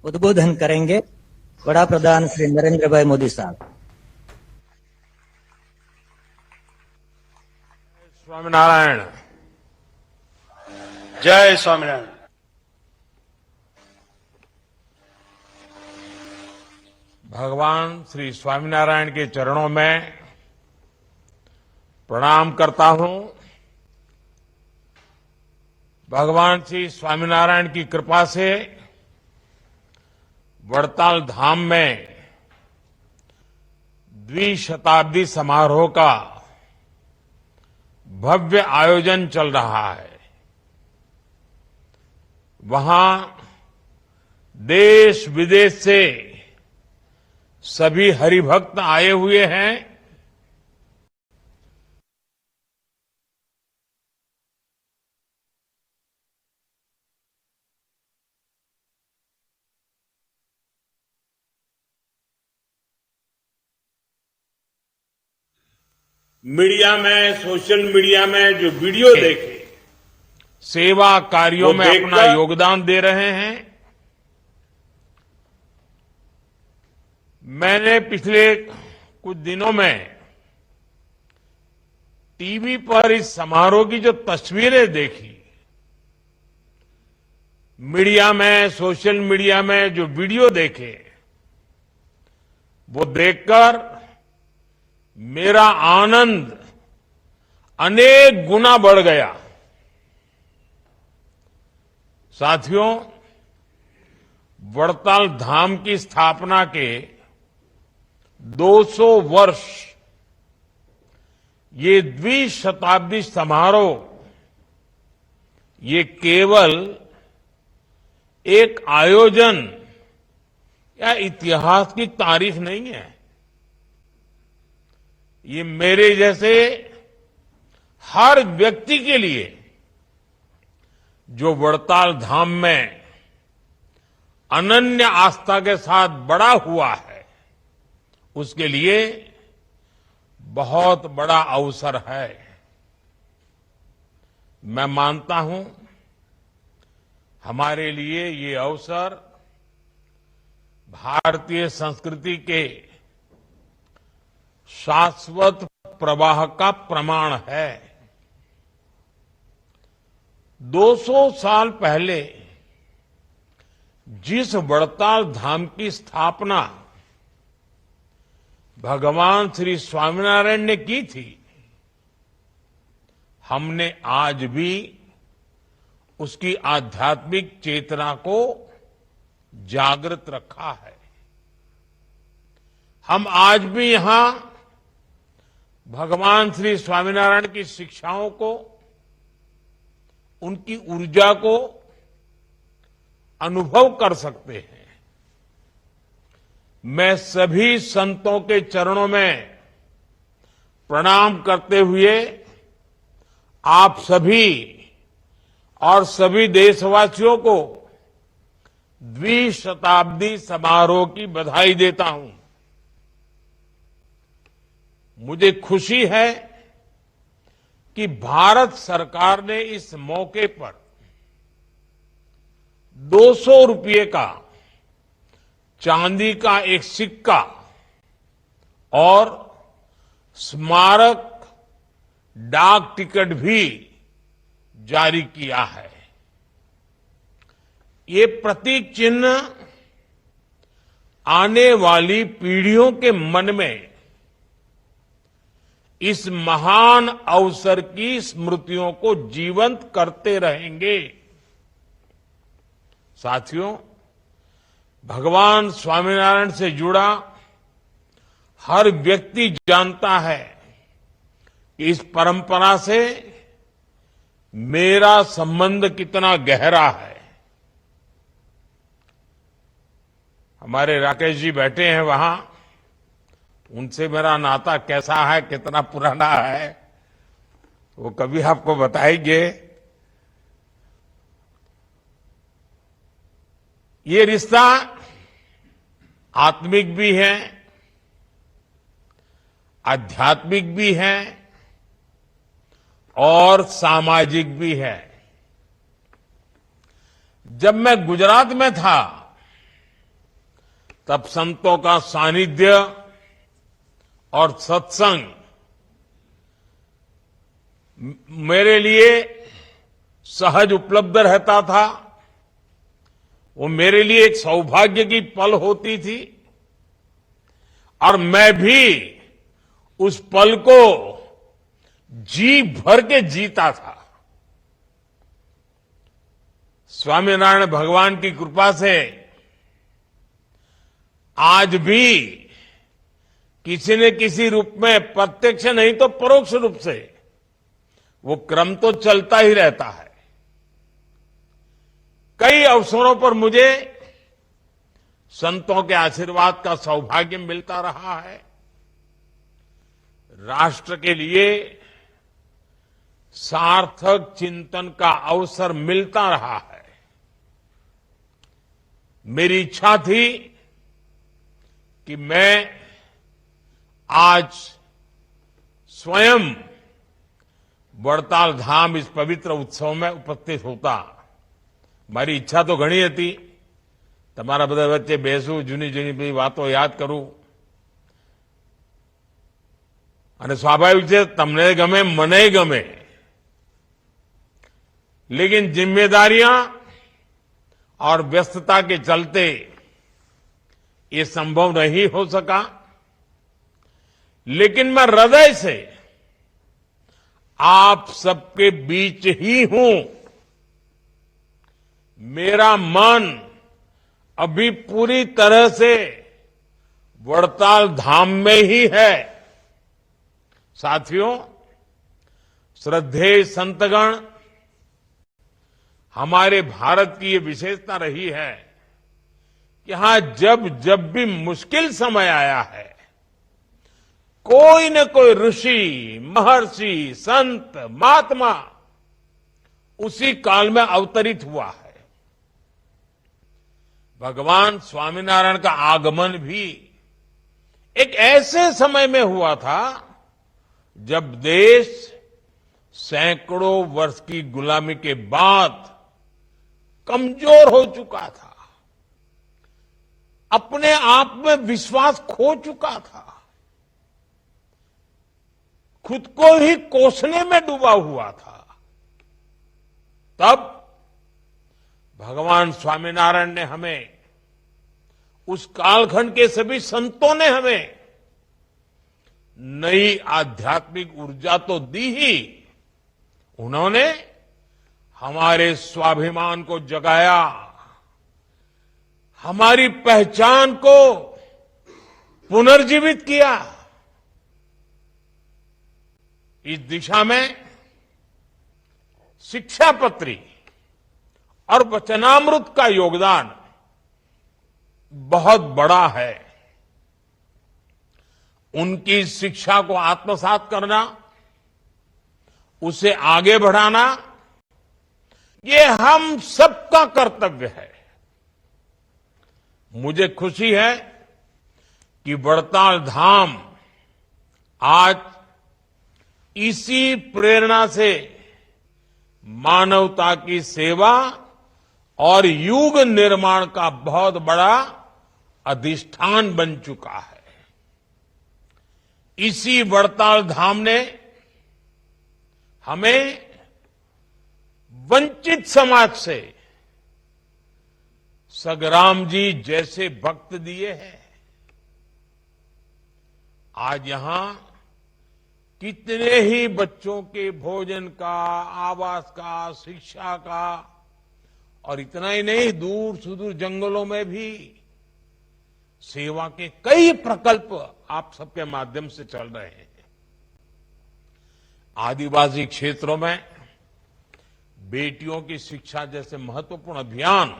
उद्बोधन करेंगे वड़ा प्रधान श्री नरेंद्र भाई मोदी साहब। स्वामीनारायण। जय स्वामीनारायण। भगवान श्री स्वामीनारायण के चरणों में प्रणाम करता हूं। भगवान श्री स्वामीनारायण की कृपा से वड़ताल धाम में द्विशताब्दी समारोह का भव्य आयोजन चल रहा है। वहां देश विदेश से सभी हरिभक्त आए हुए हैं। मीडिया में, सोशल मीडिया में जो वीडियो देखे, सेवा कार्यों में अपना योगदान दे रहे हैं। मैंने पिछले कुछ दिनों में टीवी पर इस समारोह की जो तस्वीरें देखी, मीडिया में, सोशल मीडिया में जो वीडियो देखे, वो देखकर मेरा आनंद अनेक गुना बढ़ गया। साथियों, वड़ताल धाम की स्थापना के 200 वर्ष ये द्विशताब्दी समारोह, ये केवल एक आयोजन या इतिहास की तारीख नहीं है। ये मेरे जैसे हर व्यक्ति के लिए जो वड़ताल धाम में अनन्य आस्था के साथ बड़ा हुआ है, उसके लिए बहुत बड़ा अवसर है। मैं मानता हूं हमारे लिए ये अवसर भारतीय संस्कृति के शाश्वत प्रवाह का प्रमाण है। 200 साल पहले जिस वड़ताल धाम की स्थापना भगवान श्री स्वामीनारायण ने की थी, हमने आज भी उसकी आध्यात्मिक चेतना को जागृत रखा है। हम आज भी यहां भगवान श्री स्वामीनारायण की शिक्षाओं को, उनकी ऊर्जा को अनुभव कर सकते हैं। मैं सभी संतों के चरणों में प्रणाम करते हुए आप सभी और सभी देशवासियों को द्विशताब्दी समारोह की बधाई देता हूं। मुझे खुशी है कि भारत सरकार ने इस मौके पर 200 रुपये का चांदी का एक सिक्का और स्मारक डाक टिकट भी जारी किया है। ये प्रतीक चिन्ह आने वाली पीढ़ियों के मन में इस महान अवसर की स्मृतियों को जीवंत करते रहेंगे। साथियों, भगवान स्वामीनारायण से जुड़ा हर व्यक्ति जानता है कि इस परंपरा से मेरा संबंध कितना गहरा है। हमारे राकेश जी बैठे हैं वहां, उनसे मेरा नाता कैसा है, कितना पुराना है, वो कभी आपको बताएंगे। ये रिश्ता आत्मिक भी है, आध्यात्मिक भी है और सामाजिक भी है। जब मैं गुजरात में था तब संतों का सानिध्य और सत्संग मेरे लिए सहज उपलब्ध रहता था। वो मेरे लिए एक सौभाग्य की पल होती थी और मैं भी उस पल को जी भर के जीता था। स्वामीनारायण भगवान की कृपा से आज भी किसी न किसी रूप में, प्रत्यक्ष नहीं तो परोक्ष रूप से, वो क्रम तो चलता ही रहता है। कई अवसरों पर मुझे संतों के आशीर्वाद का सौभाग्य मिलता रहा है। राष्ट्र के लिए सार्थक चिंतन का अवसर मिलता रहा है। मेरी इच्छा थी कि मैं आज स्वयं वड़ताल धाम इस पवित्र उत्सव में उपस्थित होता। મારી ઈચ્છા તો ઘણી હતી, તમારા બધા વચ્ચે બેસું, જૂની જૂની બધી વાતો યાદ કરું, અને સ્વાભાવિક છે તમને ગમે મને ગમે, लेकिन जिम्मेदारियां और व्यस्तता के चलते ये संभव नहीं हो सका। लेकिन मैं हृदय से आप सबके बीच ही हूं। मेरा मन अभी पूरी तरह से वड़ताल धाम में ही है। साथियों, श्रद्धेय संतगण, हमारे भारत की ये विशेषता रही है कि यहां जब जब भी मुश्किल समय आया है, कोई न कोई ऋषि, महर्षि, संत, महात्मा उसी काल में अवतरित हुआ है। भगवान स्वामीनारायण का आगमन भी एक ऐसे समय में हुआ था जब देश सैकड़ों वर्ष की गुलामी के बाद कमजोर हो चुका था, अपने आप में विश्वास खो चुका था, खुद को ही कोसने में डूबा हुआ था। तब भगवान स्वामीनारायण ने हमें, उस कालखंड के सभी संतों ने हमें नई आध्यात्मिक ऊर्जा तो दी ही, उन्होंने हमारे स्वाभिमान को जगाया, हमारी पहचान को पुनर्जीवित किया। इस दिशा में शिक्षापत्री और वचनामृत का योगदान बहुत बड़ा है। उनकी शिक्षा को आत्मसात करना, उसे आगे बढ़ाना, ये हम सबका कर्तव्य है। मुझे खुशी है कि वड़ताल धाम आज इसी प्रेरणा से मानवता की सेवा और युग निर्माण का बहुत बड़ा अधिष्ठान बन चुका है। इसी वड़ताल धाम ने हमें वंचित समाज से सगराम जी जैसे भक्त दिए हैं। आज यहां कितने ही बच्चों के भोजन का, आवास का, शिक्षा का, और इतना ही नहीं, दूर सुदूर जंगलों में भी सेवा के कई प्रकल्प आप सबके माध्यम से चल रहे हैं। आदिवासी क्षेत्रों में बेटियों की शिक्षा जैसे महत्वपूर्ण अभियान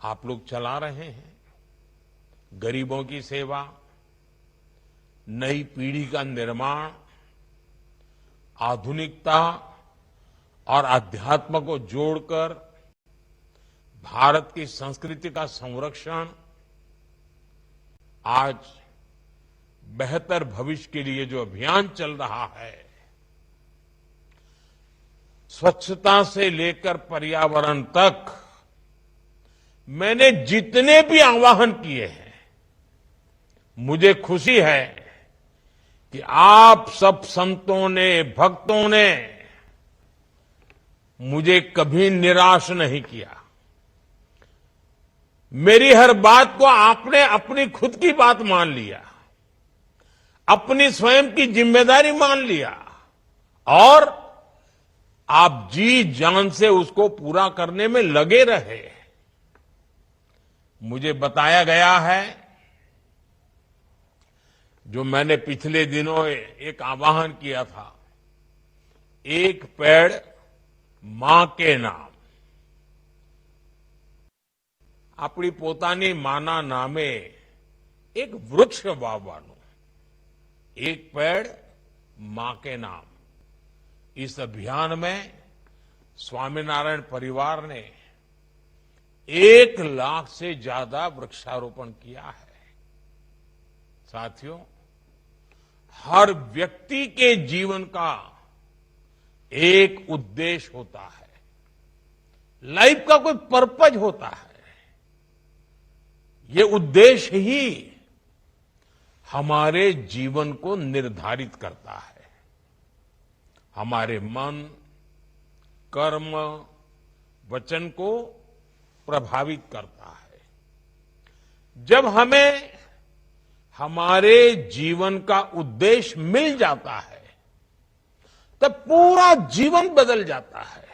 आप लोग चला रहे हैं। गरीबों की सेवा, नई पीढ़ी का निर्माण, आधुनिकता और अध्यात्म को जोड़कर भारत की संस्कृति का संरक्षण, आज बेहतर भविष्य के लिए जो अभियान चल रहा है, स्वच्छता से लेकर पर्यावरण तक मैंने जितने भी आह्वान किए हैं, मुझे खुशी है कि आप सब संतों ने, भक्तों ने मुझे कभी निराश नहीं किया। मेरी हर बात को आपने अपनी खुद की बात मान लिया, अपनी स्वयं की जिम्मेदारी मान लिया और आप जी जान से उसको पूरा करने में लगे रहे। मुझे बताया गया है, जो मैंने पिछले दिनों एक आह्वान किया था, एक पेड़ मां के नाम। આપણી પોતાની માના નામે એક વૃક્ષ વાવવાનું, एक पेड़ मां के नाम। इस अभियान में स्वामीनारायण परिवार ने 1 लाख से ज्यादा वृक्षारोपण किया है। साथियों, हर व्यक्ति के जीवन का एक उद्देश्य होता है, लाइफ का कोई पर्पज होता है। ये उद्देश्य ही हमारे जीवन को निर्धारित करता है, हमारे मन, कर्म, वचन को प्रभावित करता है। जब हमें हमारे जीवन का उद्देश्य मिल जाता है, तब पूरा जीवन बदल जाता है।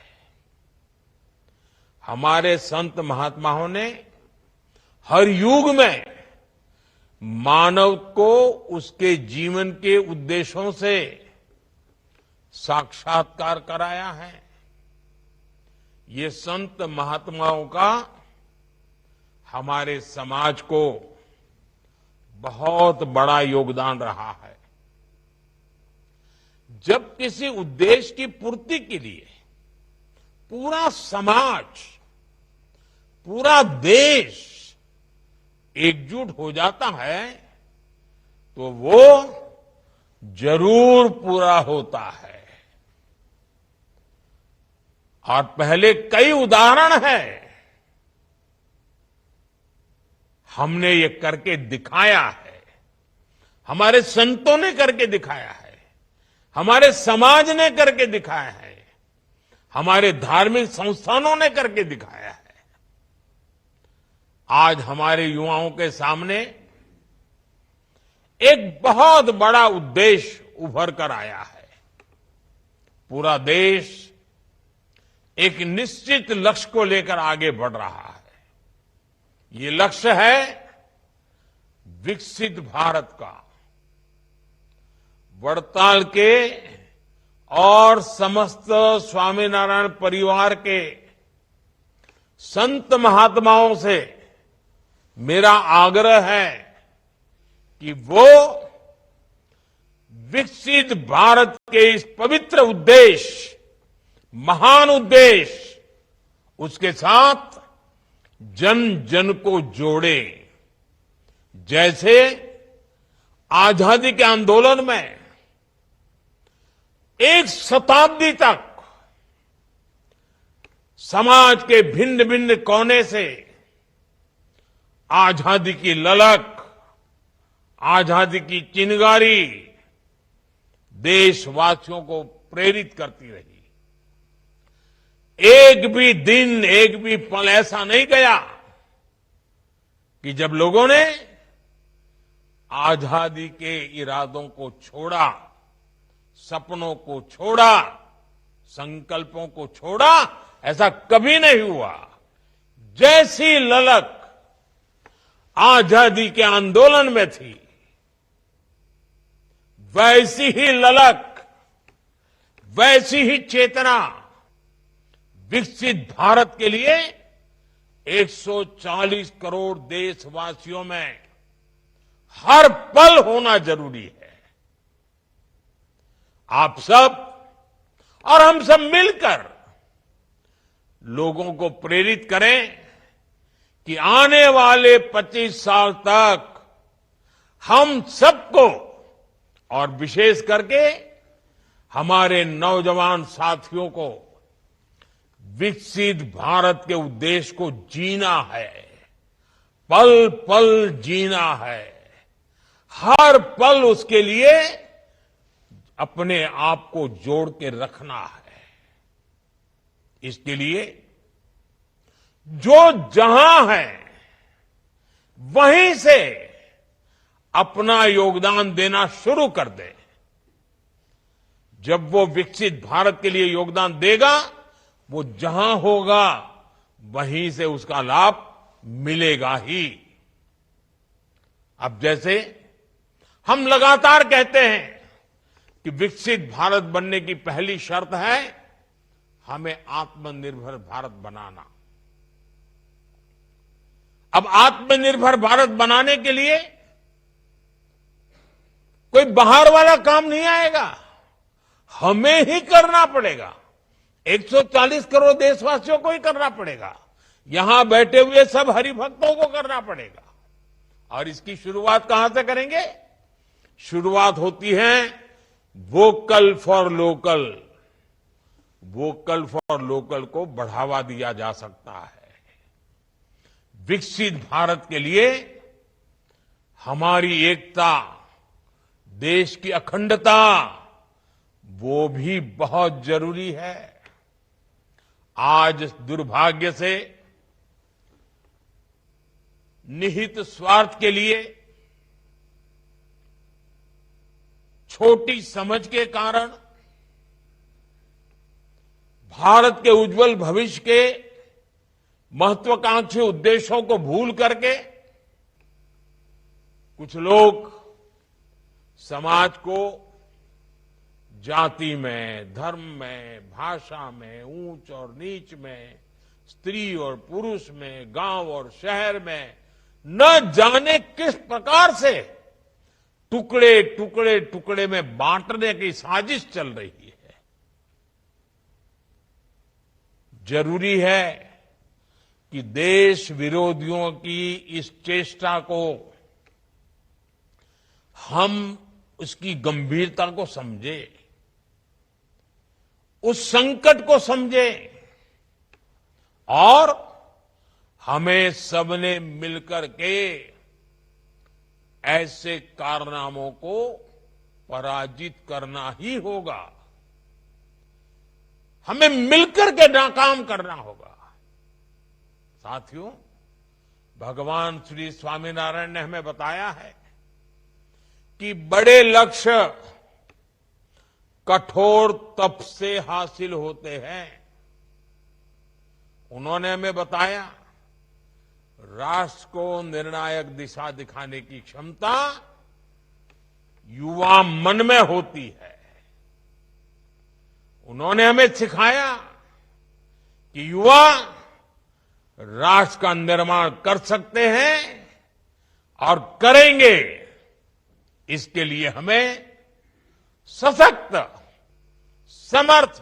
हमारे संत महात्माओं ने हर युग में मानव को उसके जीवन के उद्देश्यों से साक्षात्कार कराया है। ये संत महात्माओं का हमारे समाज को बहुत बड़ा योगदान रहा है। जब किसी उद्देश्य की पूर्ति के लिए पूरा समाज, पूरा देश एकजुट हो जाता है, तो वो जरूर पूरा होता है। और पहले कई उदाहरण हैं, हमने ये करके दिखाया है, हमारे संतों ने करके दिखाया है, हमारे समाज ने करके दिखाया है, हमारे धार्मिक संस्थानों ने करके दिखाया है। आज हमारे युवाओं के सामने एक बहुत बड़ा उद्देश्य उभर कर आया है। पूरा देश एक निश्चित लक्ष्य को लेकर आगे बढ़ रहा है। ये लक्ष्य है विकसित भारत का। वड़ताल के और समस्त स्वामीनारायण परिवार के संत महात्माओं से मेरा आग्रह है कि वो विकसित भारत के इस पवित्र उद्देश्य, महान उद्देश्य, उसके साथ जन जन को जोड़े। जैसे आजादी के आंदोलन में 1 शताब्दी तक समाज के भिन्न भिन्न कोने से आजादी की ललक, आजादी की चिंगारी देशवासियों को प्रेरित करती रही। एक भी दिन, एक भी पल ऐसा नहीं गया कि जब लोगों ने आजादी के इरादों को छोड़ा, सपनों को छोड़ा, संकल्पों को छोड़ा। ऐसा कभी नहीं हुआ। जैसी ललक आजादी के आंदोलन में थी, वैसी ही ललक, वैसी ही चेतना विकसित भारत के लिए 140 करोड़ देशवासियों में हर पल होना जरूरी है। आप सब और हम सब मिलकर लोगों को प्रेरित करें कि आने वाले 25 साल तक हम सबको, और विशेष करके हमारे नौजवान साथियों को, विकसित भारत के उद्देश्य को जीना है, पल पल जीना है, हर पल उसके लिए अपने आप को जोड़ के रखना है। इसके लिए जो जहां है वहीं से अपना योगदान देना शुरू कर दे। जब वो विकसित भारत के लिए योगदान देगा, वो जहां होगा वहीं से उसका लाभ मिलेगा ही। अब जैसे हम लगातार कहते हैं कि विकसित भारत बनने की पहली शर्त है हमें आत्मनिर्भर भारत बनाना। अब आत्मनिर्भर भारत बनाने के लिए कोई बाहर वाला काम नहीं आएगा, हमें ही करना पड़ेगा। 140 करोड़ देशवासियों को ही करना पड़ेगा, यहां बैठे हुए सब हरिभक्तों को करना पड़ेगा। और इसकी शुरुआत कहां से करेंगे? शुरुआत होती है vocal for local. Vocal for local को बढ़ावा दिया जा सकता है। विकसित भारत के लिए हमारी एकता, देश की अखंडता, वो भी बहुत जरूरी है। आज दुर्भाग्य से निहित स्वार्थ के लिए, छोटी समझ के कारण, भारत के उज्जवल भविष्य के महत्वाकांक्षी उद्देश्यों को भूल करके कुछ लोग समाज को जाति में, धर्म में, भाषा में, ऊंच और नीच में, स्त्री और पुरुष में, गांव और शहर में न जाने किस प्रकार से टुकड़े टुकड़े टुकड़े में बांटने की साजिश चल रही है। जरूरी है कि देश विरोधियों की इस चेष्टा को हम उसकी गंभीरता को समझे, उस संकट को समझे और हमें सबने मिलकर के ऐसे कारनामों को पराजित करना ही होगा। हमें मिलकर के नाकाम करना होगा। साथियों, भगवान श्री स्वामीनारायण ने हमें बताया है कि बड़े लक्ष्य कठोर तप से हासिल होते हैं। उन्होंने हमें बताया राष्ट्र को निर्णायक दिशा दिखाने की क्षमता युवा मन में होती है। उन्होंने हमें सिखाया कि युवा राष्ट्र का निर्माण कर सकते हैं और करेंगे। इसके लिए हमें सशक्त, समर्थ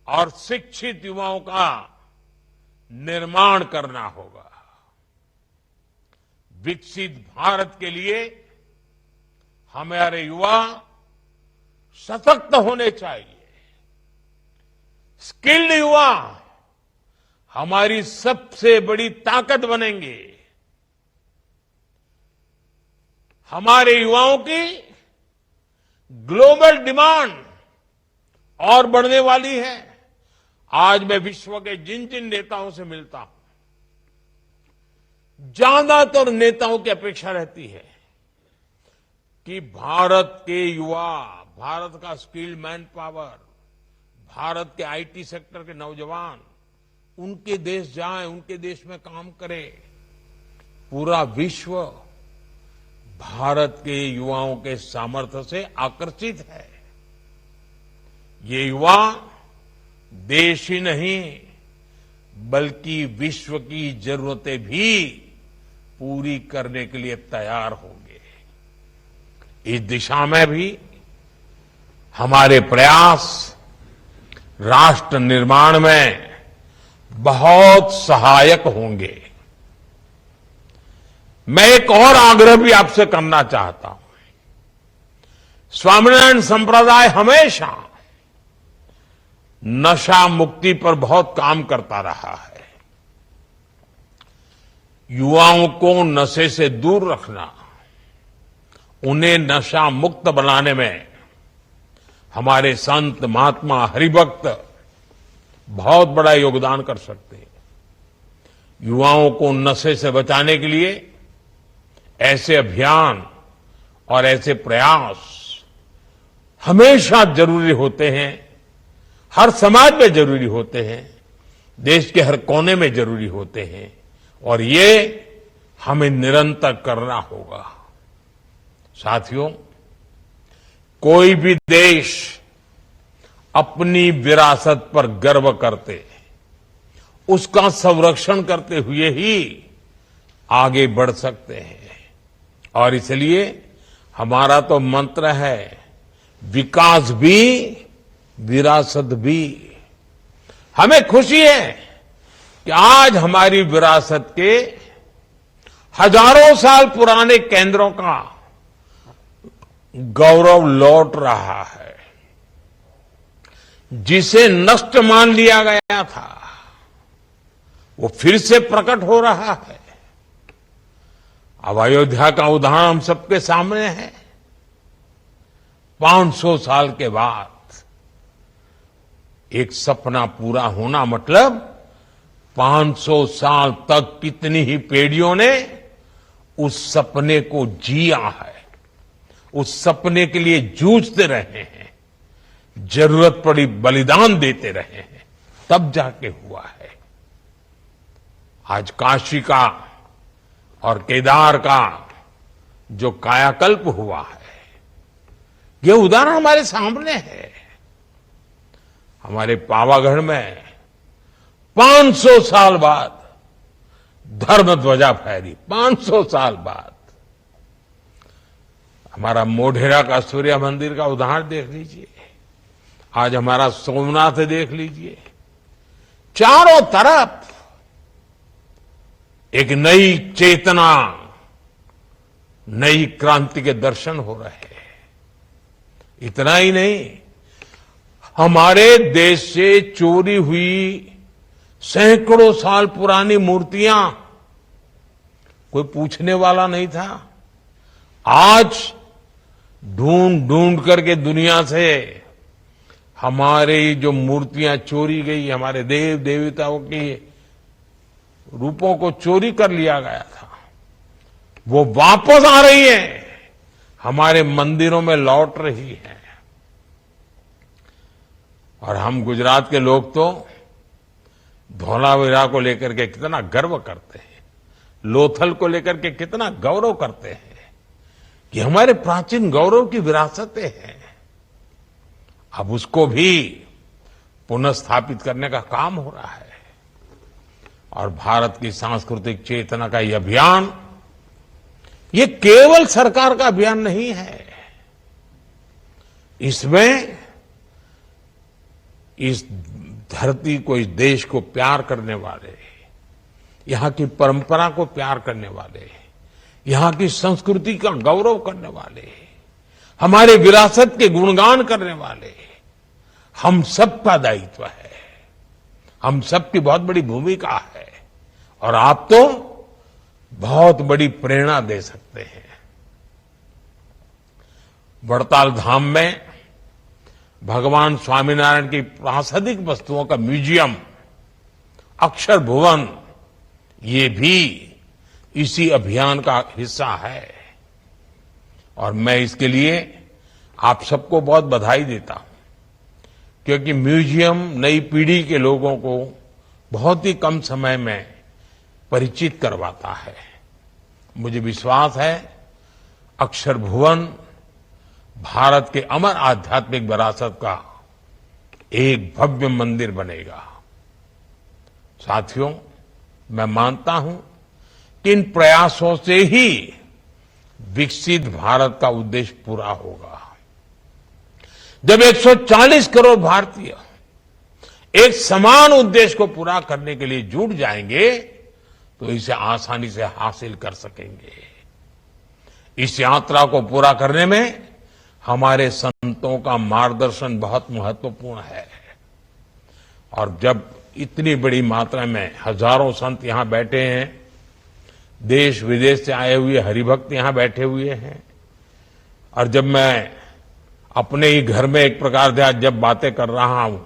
और शिक्षित युवाओं का निर्माण करना होगा। विकसित भारत के लिए हमारे युवा सशक्त होने चाहिए। स्किल्ड युवा हमारी सबसे बड़ी ताकत बनेंगे। हमारे युवाओं की ग्लोबल डिमांड और बढ़ने वाली है। आज मैं विश्व के जिन जिन नेताओं से मिलता हूं, ज्यादातर नेताओं की अपेक्षा रहती है कि भारत के युवा, भारत का स्किल्ड मैन पावर, भारत के आईटी सेक्टर के नौजवान उनके देश जाएं, उनके देश में काम करें। पूरा विश्व भारत के युवाओं के सामर्थ्य से आकर्षित है। ये युवा देश ही नहीं बल्कि विश्व की जरूरतें भी पूरी करने के लिए तैयार होंगे। इस दिशा में भी हमारे प्रयास राष्ट्र निर्माण में बहुत सहायक होंगे। मैं एक और आग्रह भी आपसे करना चाहता हूं। स्वामीनारायण संप्रदाय हमेशा नशा मुक्ति पर बहुत काम करता रहा है। युवाओं को नशे से दूर रखना, उन्हें नशा मुक्त बनाने में हमारे संत महात्मा हरिभक्त बहुत बड़ा योगदान कर सकते हैं। युवाओं को नशे से बचाने के लिए ऐसे अभियान और ऐसे प्रयास हमेशा जरूरी होते हैं, हर समाज में जरूरी होते हैं, देश के हर कोने में जरूरी होते हैं, और ये हमें निरंतर करना होगा। साथियों, कोई भी देश अपनी विरासत पर गर्व करते, उसका संरक्षण करते हुए ही आगे बढ़ सकते हैं। और इसलिए हमारा तो मंत्र है, विकास भी विरासत भी। हमें खुशी है कि आज हमारी विरासत के हजारों साल पुराने केंद्रों का गौरव लौट रहा है। जिसे नष्ट मान लिया गया था, वो फिर से प्रकट हो रहा है। अब अयोध्या का उदाहरण हम सबके सामने है। 500 साल के बाद एक सपना पूरा होना मतलब 500 साल तक कितनी ही पीढ़ियों ने उस सपने को जिया है, उस सपने के लिए जूझते रहे हैं, जरूरत पड़ी बलिदान देते रहे हैं, तब जाके हुआ है। आज काशी का और केदार का जो कायाकल्प हुआ है, ये उदाहरण हमारे सामने है। हमारे पावागढ़ में 500 साल बाद धर्म ध्वजा फहरी। 500 साल बाद हमारा मोढेरा का सूर्य मंदिर का उदाहरण देख लीजिए, आज हमारा सोमनाथ देख लीजिए। चारों तरफ एक नई चेतना, नई क्रांति के दर्शन हो रहे हैं। इतना ही नहीं, हमारे देश से चोरी हुई सैकड़ों साल पुरानी मूर्तियां कोई पूछने वाला नहीं था। आज ढूंढ ढूंढ करके दुनिया से हमारी जो मूर्तियां चोरी गई, हमारे देव देवताओं के रूपों को चोरी कर लिया गया था, वो वापस आ रही है, हमारे मंदिरों में लौट रही है। और हम गुजरात के लोग तो धौलावीरा को लेकर के कितना गर्व करते हैं, लोथल को लेकर के कितना गौरव करते हैं कि हमारे प्राचीन गौरव की विरासतें हैं। अब उसको भी पुनः स्थापित करने का काम हो रहा है। और भारत की सांस्कृतिक चेतना का ये अभियान, ये केवल सरकार का अभियान नहीं है। इसमें इस धरती को, इस देश को प्यार करने वाले, यहां की परंपरा को प्यार करने वाले, यहां की संस्कृति का गौरव करने वाले, हमारे विरासत के गुणगान करने वाले, हम सबका दायित्व है, हम सबकी बहुत बड़ी भूमिका है। और आप तो बहुत बड़ी प्रेरणा दे सकते हैं। वड़ताल धाम में भगवान स्वामीनारायण की प्रासदिक वस्तुओं का म्यूजियम, अक्षर भुवन, ये भी इसी अभियान का हिस्सा है। और मैं इसके लिए आप सबको बहुत बधाई देता हूं, क्योंकि म्यूजियम नई पीढ़ी के लोगों को बहुत ही कम समय में परिचित करवाता है। मुझे विश्वास है अक्षर भुवन भारत के अमर आध्यात्मिक विरासत का एक भव्य मंदिर बनेगा। साथियों, मैं मानता हूं कि इन प्रयासों से ही विकसित भारत का उद्देश्य पूरा होगा। जब 140 करोड़ भारतीय एक समान उद्देश्य को पूरा करने के लिए जुट जाएंगे, तो इसे आसानी से हासिल कर सकेंगे। इस यात्रा को पूरा करने में हमारे संतों का मार्गदर्शन बहुत महत्वपूर्ण है। और जब इतनी बड़ी मात्रा में हजारों संत यहां बैठे हैं, देश विदेश से आए हुए हरिभक्त यहां बैठे हुए हैं, और जब मैं अपने ही घर में एक प्रकार से आज जब बातें कर रहा हूं,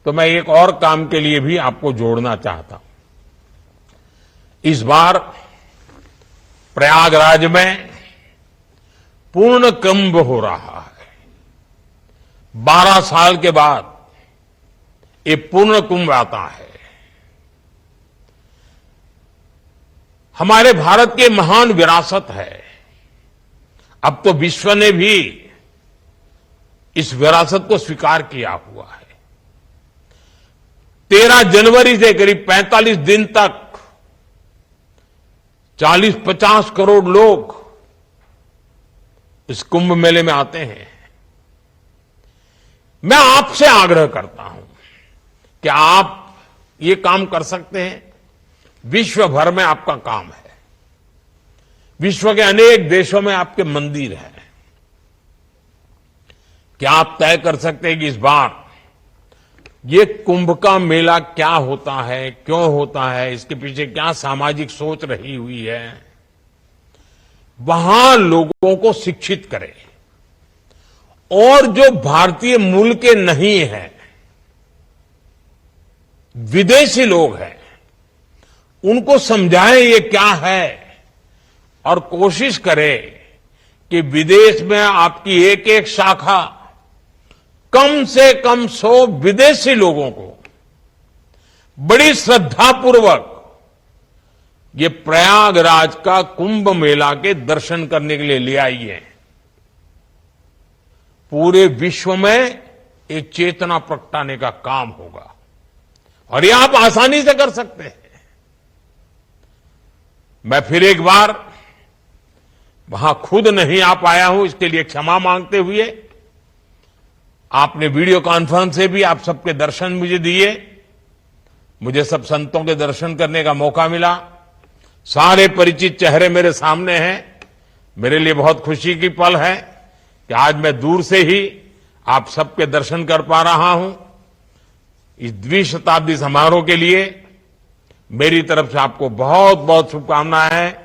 तो मैं एक और काम के लिए भी आपको जोड़ना चाहता हूं। इस बार प्रयागराज में पूर्ण कुंभ हो रहा है। 12 साल के बाद ये पूर्ण कुंभ आता है। हमारे भारत की महान विरासत है। अब तो विश्व ने भी इस विरासत को स्वीकार किया हुआ है। 13 जनवरी से करीब 45 दिन तक 40-50 करोड़ लोग इस कुंभ मेले में आते हैं। मैं आपसे आग्रह करता हूं कि आप ये काम कर सकते हैं। विश्व भर में आपका काम है। विश्व के अनेक देशों में आपके मंदिर हैं। क्या आप तय कर सकते हैं कि इस बार ये कुंभ का मेला क्या होता है, क्यों होता है, इसके पीछे क्या सामाजिक सोच रही हुई है, वहां लोगों को शिक्षित करें। और जो भारतीय मूल के नहीं हैं, विदेशी लोग हैं, उनको समझाएं ये क्या है, और कोशिश करें कि विदेश में आपकी एक एक शाखा कम से कम 100 विदेशी लोगों को बड़ी श्रद्धापूर्वक ये प्रयागराज का कुंभ मेला के दर्शन करने के लिए ले आइए। पूरे विश्व में एक चेतना प्रगटाने का काम होगा, और ये आप आसानी से कर सकते हैं। मैं फिर एक बार वहां खुद नहीं आ पाया हूं, इसके लिए क्षमा मांगते हुए आपने वीडियो कॉन्फ्रेंस से भी आप सबके दर्शन मुझे दिए। मुझे सब संतों के दर्शन करने का मौका मिला। सारे परिचित चेहरे मेरे सामने हैं। मेरे लिए बहुत खुशी की पल है कि आज मैं दूर से ही आप सबके दर्शन कर पा रहा हूं। इस द्विशताब्दी समारोह के लिए मेरी तरफ से आपको बहुत बहुत शुभकामनाएं हैं।